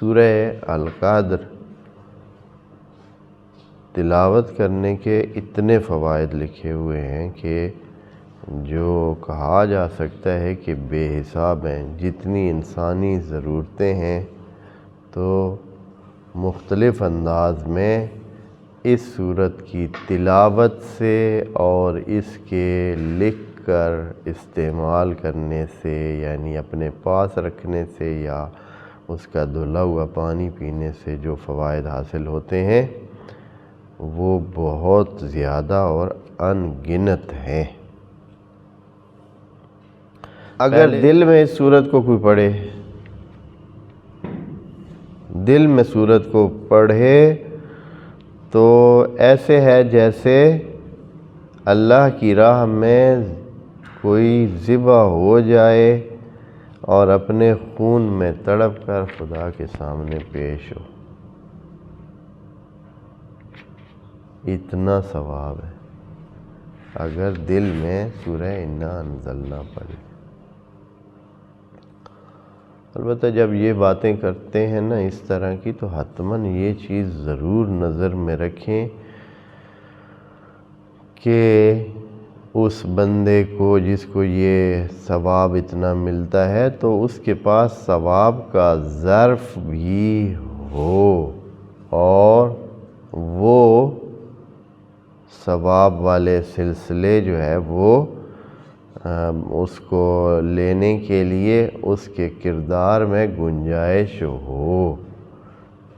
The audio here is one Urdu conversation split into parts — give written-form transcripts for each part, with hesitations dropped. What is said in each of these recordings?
سورہ القدر تلاوت کرنے کے اتنے فوائد لکھے ہوئے ہیں کہ جو کہا جا سکتا ہے کہ بے حساب ہیں۔ جتنی انسانی ضرورتیں ہیں تو مختلف انداز میں اس سورت کی تلاوت سے اور اس کے لکھ کر استعمال کرنے سے، یعنی اپنے پاس رکھنے سے یا اس کا دھلا ہوا پانی پینے سے جو فوائد حاصل ہوتے ہیں وہ بہت زیادہ اور ان گنت ہیں۔ اگر دل میں اس سورت کو کوئی پڑھے، دل میں سورت کو پڑھے تو ایسے ہے جیسے اللہ کی راہ میں کوئی ذبح ہو جائے اور اپنے خون میں تڑپ کر خدا کے سامنے پیش ہو، اتنا ثواب ہے اگر دل میں سورہ انا انزلنا پڑھے۔ البتہ جب یہ باتیں کرتے ہیں نا اس طرح کی تو حتماً یہ چیز ضرور نظر میں رکھیں کہ اس بندے کو جس کو یہ ثواب اتنا ملتا ہے تو اس کے پاس ثواب کا ظرف بھی ہو اور وہ ثواب والے سلسلے جو ہے وہ اس کو لینے کے لیے اس کے کردار میں گنجائش ہو۔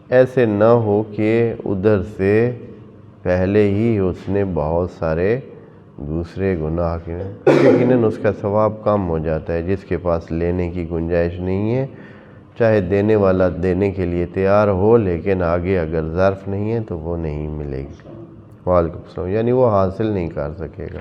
ایسے نہ ہو کہ ادھر سے پہلے ہی اس نے بہت سارے دوسرے گناہ کے یقیناً اس کا ثواب کم ہو جاتا ہے۔ جس کے پاس لینے کی گنجائش نہیں ہے، چاہے دینے والا دینے کے لیے تیار ہو لیکن آگے اگر ظرف نہیں ہے تو وہ نہیں ملے گی۔ وعلیکم السلام، یعنی وہ حاصل نہیں کر سکے گا۔